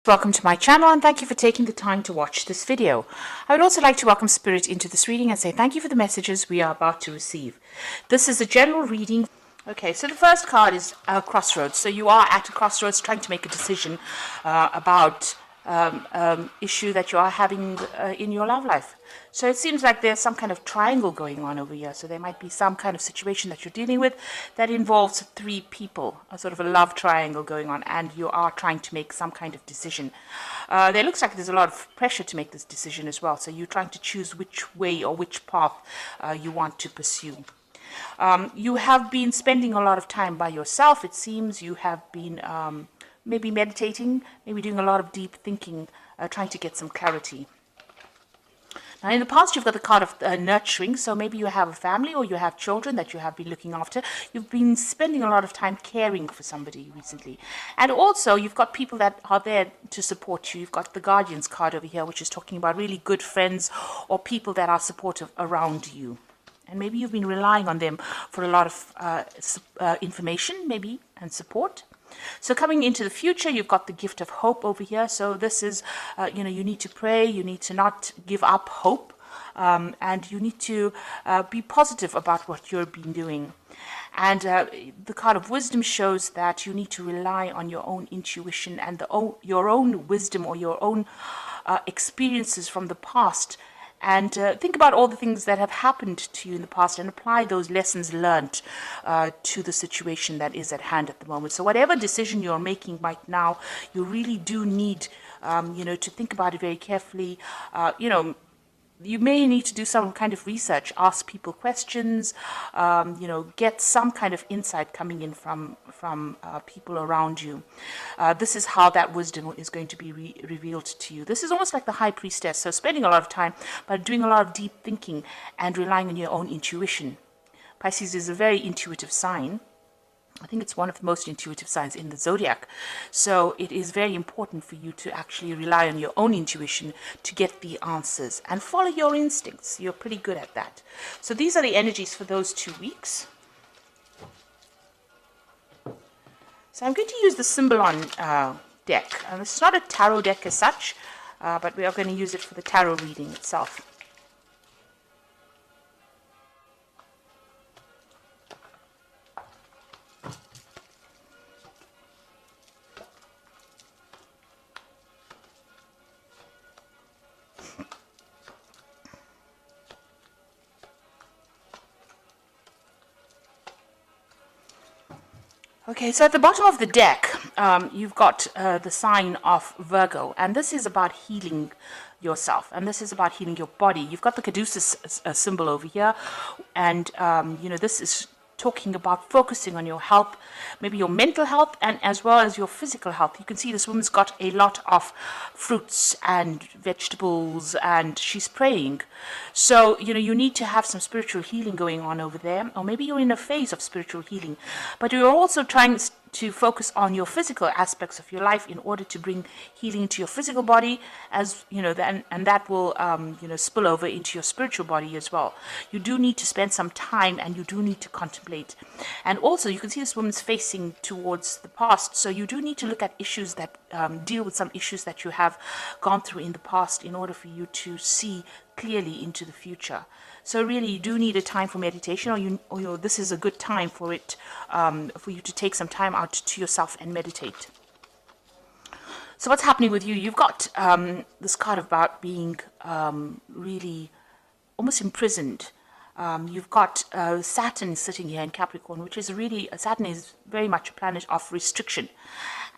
Welcome to my channel and thank you for taking the time to watch this video. I would also like to welcome Spirit into this reading and say thank you for the messages we are about to receive. This is a general reading. Okay, so the first card is Crossroads. So you are at a crossroads trying to make a decision about issue that you are having in your love life. So it seems like there's some kind of triangle going on over here. So there might be some kind of situation that you're dealing with that involves three people, a sort of a love triangle going on, and you are trying to make some kind of decision. There looks like there's a lot of pressure to make this decision as well. So you're trying to choose which way or which path you want to pursue. You have been spending a lot of time by yourself. It seems you have been maybe meditating, maybe doing a lot of deep thinking, trying to get some clarity. Now, in the past, you've got the card of nurturing, so maybe you have a family or you have children that you have been looking after. You've been spending a lot of time caring for somebody recently. And also, you've got people that are there to support you. You've got the Guardians card over here, which is talking about really good friends or people that are supportive around you. And maybe you've been relying on them for a lot of information, maybe, and support. So coming into the future, you've got the gift of hope over here. So this is, you need to pray. You need to not give up hope. And you need to be positive about what you've been doing. And the card of wisdom shows that you need to rely on your own intuition and your own wisdom or your own experiences from the past. And think about all the things that have happened to you in the past and apply those lessons learned to the situation that is at hand at the moment. So whatever decision you're making right now, you really do need, to think about it very carefully. You may need to do some kind of research, ask people questions, get some kind of insight coming in from people around you. This is how that wisdom is going to be revealed to you. This is almost like the High Priestess, so spending a lot of time, but doing a lot of deep thinking and relying on your own intuition. Pisces is a very intuitive sign. I think it's one of the most intuitive signs in the zodiac. So it is very important for you to actually rely on your own intuition to get the answers and follow your instincts. You're pretty good at that. So these are the energies for those 2 weeks. So I'm going to use the Symbolon deck. And it's not a tarot deck as such, but we are going to use it for the tarot reading itself. Okay, so at the bottom of the deck, you've got the sign of Virgo, and this is about healing yourself, and this is about healing your body. You've got the Caduceus symbol over here, and, this is talking about focusing on your health, maybe your mental health, and as well as your physical health. You can see this woman's got a lot of fruits and vegetables, and she's praying. So, you need to have some spiritual healing going on over there, or maybe you're in a phase of spiritual healing, but you're also trying to focus on your physical aspects of your life in order to bring healing to your physical body, as and that will spill over into your spiritual body as well. You do need to spend some time, and you do need to contemplate. And also you can see this woman's facing towards the past, so you do need to look at issues that deal with some issues that you have gone through in the past in order for you to see clearly into the future. So really, you do need a time for meditation, or this is a good time for it, for you to take some time out to yourself and meditate. So what's happening with you? You've got this card about being really almost imprisoned. You've got Saturn sitting here in Capricorn, which is really, Saturn is very much a planet of restriction.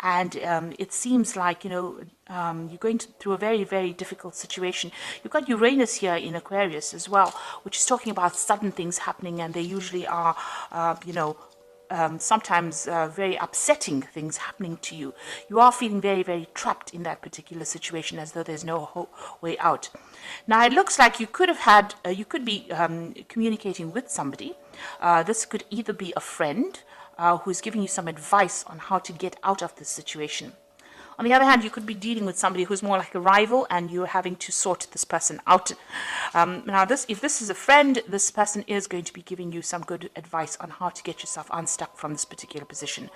And it seems like, you're going through a very, very difficult situation. You've got Uranus here in Aquarius as well, which is talking about sudden things happening, and they usually are, sometimes very upsetting things happening to you. You are feeling very, very trapped in that particular situation, as though there's no way out. Now, it looks like you could have had, you could be communicating with somebody. This could either be a friend who's giving you some advice on how to get out of this situation. On the other hand, you could be dealing with somebody who's more like a rival, and you're having to sort this person out. Now, if this is a friend, this person is going to be giving you some good advice on how to get yourself unstuck from this particular position.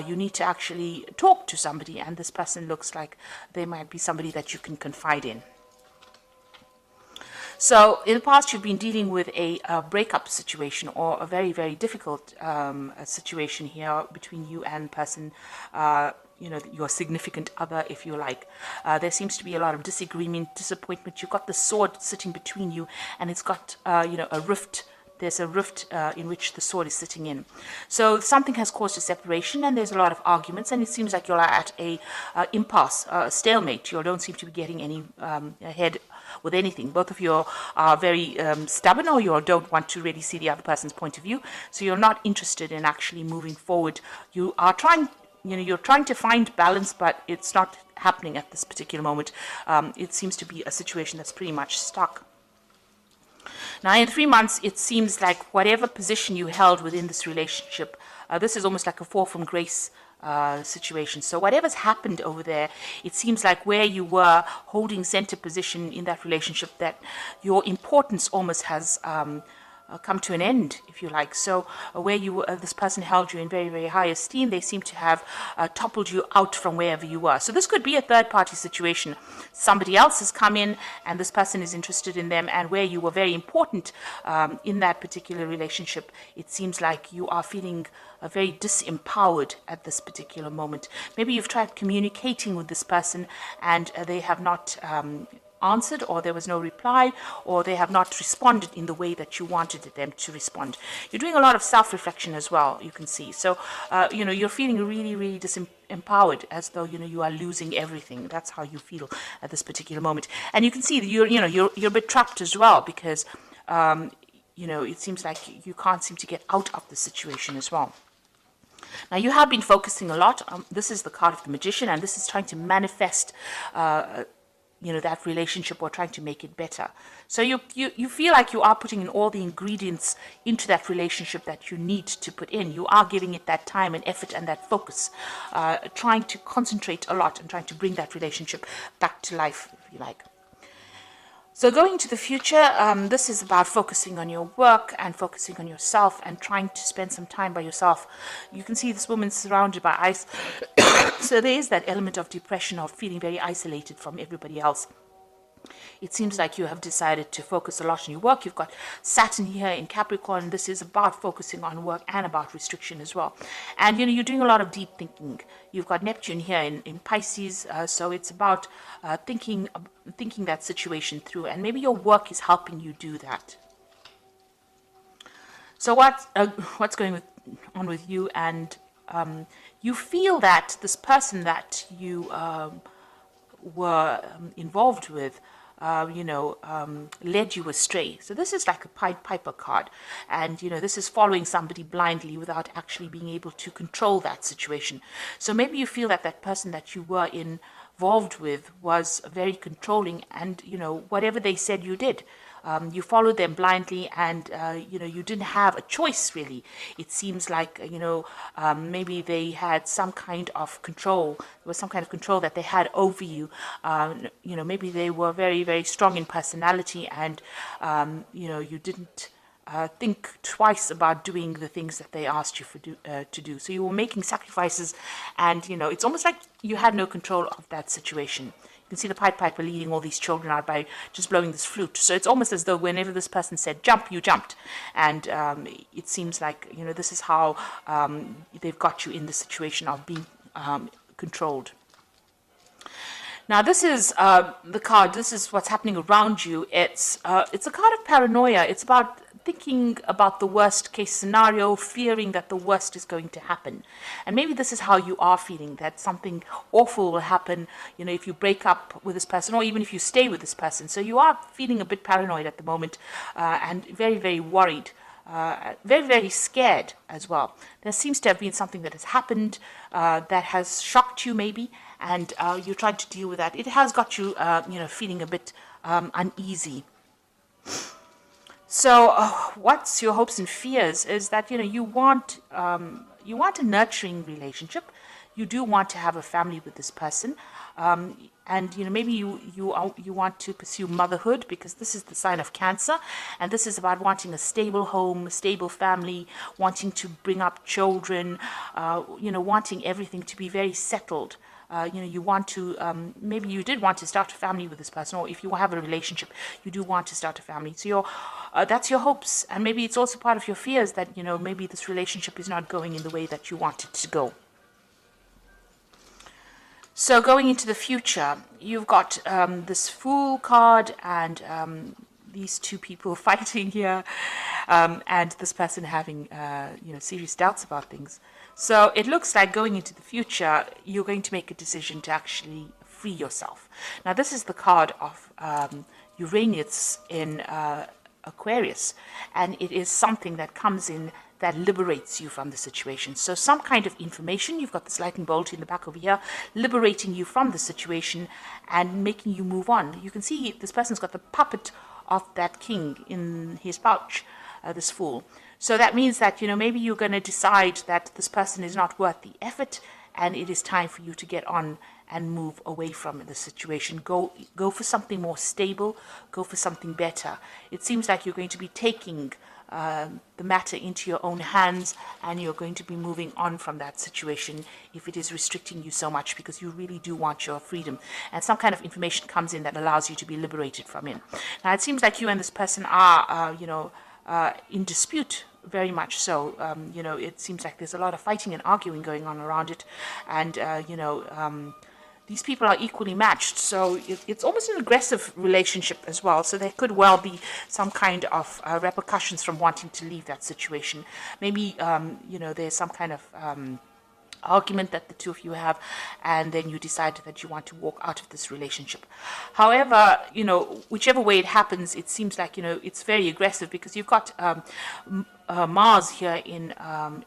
You need to actually talk to somebody, and this person looks like they might be somebody that you can confide in. So in the past, you've been dealing with a breakup situation, or a very, very difficult situation here between you and person, your significant other, if you like. There seems to be a lot of disagreement, disappointment. You've got the sword sitting between you, and it's got, a rift. There's a rift in which the sword is sitting in. So something has caused a separation, and there's a lot of arguments, and it seems like you're at a impasse, a stalemate. You don't seem to be getting any ahead with anything. Both of you are very stubborn, or you don't want to really see the other person's point of view. So you're not interested in actually moving forward. You are trying, you're trying to find balance, but it's not happening at this particular moment. It seems to be a situation that's pretty much stuck. Now, in 3 months, it seems like whatever position you held within this relationship, this is almost like a fall from grace situation. So whatever's happened over there, it seems like where you were holding center position in that relationship, that your importance almost has come to an end, if you like. So where you this person held you in very, very high esteem, they seem to have toppled you out from wherever you were. So this could be a third party situation. Somebody else has come in, and this person is interested in them, and where you were very important in that particular relationship, it seems like you are feeling very disempowered at this particular moment. Maybe you've tried communicating with this person, and they have not answered, or there was no reply, or they have not responded in the way that you wanted them to respond. You're doing a lot of self-reflection as well, you can see. So you're feeling really, really disempowered, as though you are losing everything. That's how you feel at this particular moment. And you can see that you're a bit trapped as well, because it seems like you can't seem to get out of the situation as well. Now, you have been focusing a lot. This is the card of the Magician, and this is trying to manifest that relationship, or trying to make it better. So you feel like you are putting in all the ingredients into that relationship that you need to put in. You are giving it that time and effort and that focus, trying to concentrate a lot and trying to bring that relationship back to life, if you like. So going into the future, this is about focusing on your work and focusing on yourself and trying to spend some time by yourself. You can see this woman surrounded by ice. So there is that element of depression, of feeling very isolated from everybody else. It seems like you have decided to focus a lot on your work. You've got Saturn here in Capricorn. This is about focusing on work and about restriction as well. And, you're doing a lot of deep thinking. You've got Neptune here in Pisces. So it's about thinking that situation through. And maybe your work is helping you do that. So what's going on with you? And you feel that this person that you were involved with, led you astray. So this is like a Pied Piper card. And, this is following somebody blindly without actually being able to control that situation. So maybe you feel that that person that you were involved with was very controlling, and, whatever they said, you did. You followed them blindly, and you didn't have a choice, really. It seems like maybe they had some kind of control. There was some kind of control that they had over you. Maybe they were very, very strong in personality, and you didn't think twice about doing the things that they asked you to do. So you were making sacrifices, and it's almost like you had no control of that situation. You can see the Pied Piper leading all these children out by just blowing this flute. So it's almost as though whenever this person said jump, you jumped. And it seems like, this is how they've got you in the situation of being controlled. Now, this is the card. This is what's happening around you. It's a card of paranoia. It's about thinking about the worst case scenario, fearing that the worst is going to happen. And maybe this is how you are feeling, that something awful will happen, if you break up with this person, or even if you stay with this person. So you are feeling a bit paranoid at the moment, and very, very worried. Very, very scared as well. There seems to have been something that has happened that has shocked you, maybe, and you're trying to deal with that. It has got you, feeling a bit uneasy. So, what's your hopes and fears is that you want a nurturing relationship. you do want to have a family with this person. And maybe you want to pursue motherhood, because this is the sign of Cancer, and this is about wanting a stable home, a stable family, wanting to bring up children, wanting everything to be very settled. You want to, maybe you did want to start a family with this person, or if you have a relationship, you do want to start a family. So that's your hopes, and maybe it's also part of your fears that, maybe this relationship is not going in the way that you want it to go. So going into the future, you've got this Fool card and these two people fighting here, and this person having serious doubts about things. So it looks like going into the future, you're going to make a decision to actually free yourself. Now this is the card of Uranus in Aquarius, and it is something that comes in that liberates you from the situation. So some kind of information, you've got this lightning bolt in the back over here, liberating you from the situation and making you move on. You can see this person's got the puppet of that king in his pouch, this Fool. So that means that, maybe you're going to decide that this person is not worth the effort, and it is time for you to get on and move away from the situation. Go for something more stable, go for something better. It seems like you're going to be taking the matter into your own hands, and you're going to be moving on from that situation if it is restricting you so much, because you really do want your freedom, and some kind of information comes in that allows you to be liberated from it. Now it seems like you and this person are in dispute, very much so. It seems like there's a lot of fighting and arguing going on around it, and these people are equally matched, so it's almost an aggressive relationship as well. So there could well be some kind of repercussions from wanting to leave that situation. Maybe there's some kind of argument that the two of you have, and then you decide that you want to walk out of this relationship. However, whichever way it happens, it seems like it's very aggressive, because you've got Mars here in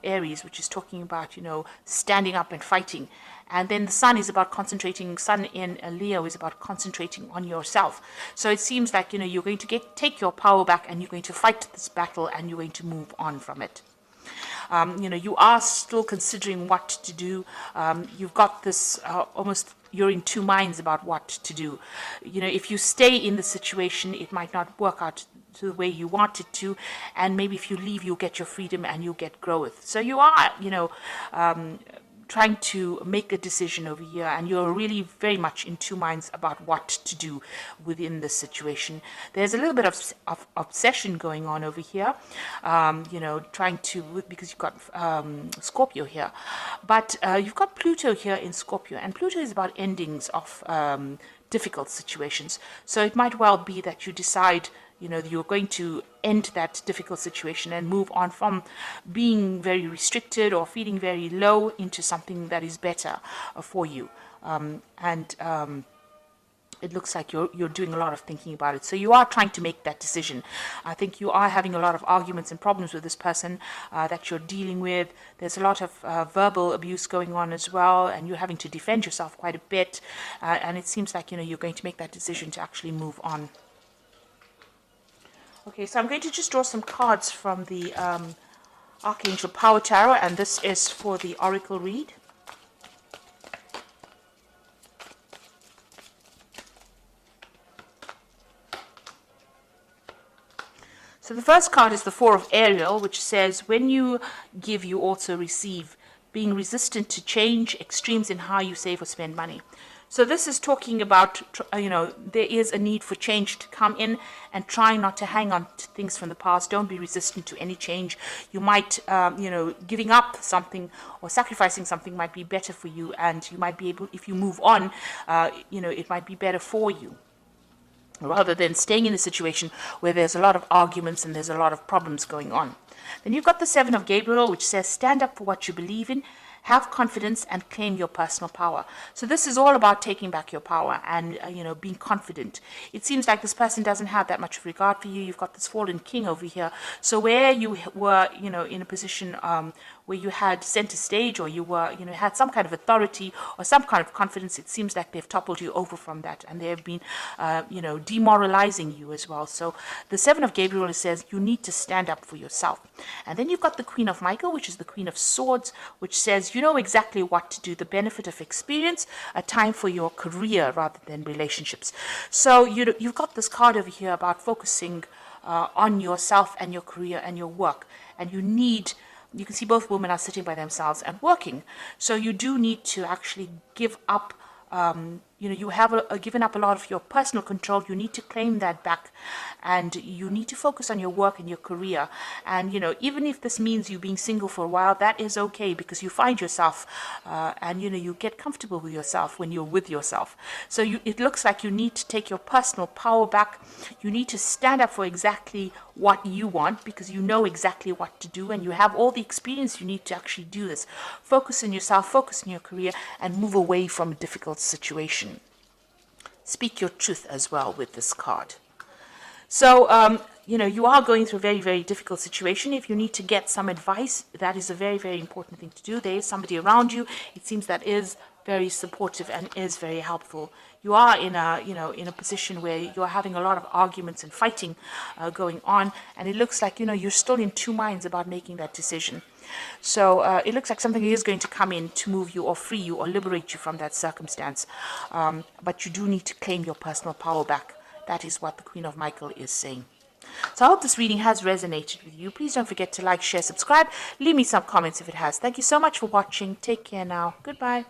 Aries, which is talking about standing up and fighting. And then the Sun is about concentrating. Sun in Leo is about concentrating on yourself. So it seems like you're going to take your power back, and you're going to fight this battle, and you're going to move on from it. You are still considering what to do. You've got this almost, you're in two minds about what to do. If you stay in the situation, it might not work out to the way you want it to, and maybe if you leave, you'll get your freedom and you'll get growth. So you are, trying to make a decision over here, and you're really very much in two minds about what to do within this situation. There's a little bit of obsession going on over here, trying to, because you've got Scorpio here, but you've got Pluto here in Scorpio, and Pluto is about endings of difficult situations. So it might well be that you decide you're going to end that difficult situation and move on from being very restricted or feeling very low into something that is better for you. It looks like you're doing a lot of thinking about it. So you are trying to make that decision. I think you are having a lot of arguments and problems with this person that you're dealing with. There's a lot of verbal abuse going on as well, and you're having to defend yourself quite a bit. And it seems like you're going to make that decision to actually move on. Okay, so I'm going to just draw some cards from the Archangel Power Tarot, and this is for the Oracle read. So the first card is the Four of Ariel, which says, when you give, you also receive, being resistant to change, extremes in how you save or spend money. So this is talking about, there is a need for change to come in, and try not to hang on to things from the past. Don't be resistant to any change. You might, giving up something or sacrificing something might be better for you, and you might be able, if you move on, it might be better for you, rather than staying in a situation where there's a lot of arguments and there's a lot of problems going on. Then you've got the Seven of Gabriel, which says, stand up for what you believe in, have confidence, and claim your personal power. So this is all about taking back your power and, being confident. It seems like this person doesn't have that much regard for you. You've got this fallen king over here. So where you were, in a position where you had center stage, or you were, had some kind of authority or some kind of confidence. It seems like they've toppled you over from that, and they have been, demoralizing you as well. So the Seven of Gabriel says you need to stand up for yourself. And then you've got the Queen of Michael, which is the Queen of Swords, which says you know exactly what to do, the benefit of experience, a time for your career rather than relationships. So you've got this card over here about focusing on yourself and your career and your work. And you can see both women are sitting by themselves and working. So you do need to actually give up. You have given up a lot of your personal control. You need to claim that back, and you need to focus on your work and your career. And even if this means you being single for a while, that is okay, because you find yourself, and you get comfortable with yourself when you're with yourself. So it looks like you need to take your personal power back. You need to stand up for exactly what you want, because you know exactly what to do, and you have all the experience you need to actually do this. Focus on yourself, focus on your career, and move away from a difficult situation. Speak your truth as well with this card. So, you are going through a very, very difficult situation. If you need to get some advice, that is a very, very important thing to do. There is somebody around you, it seems, that is very supportive and is very helpful. You are in a position where you're having a lot of arguments and fighting going on, and it looks like, you're still in two minds about making that decision. So it looks like something is going to come in to move you or free you or liberate you from that circumstance. But you do need to claim your personal power back. That is what the Queen of Michael is saying. So I hope this reading has resonated with you. Please don't forget to like, share, subscribe. Leave me some comments if it has. Thank you so much for watching. Take care now. Goodbye.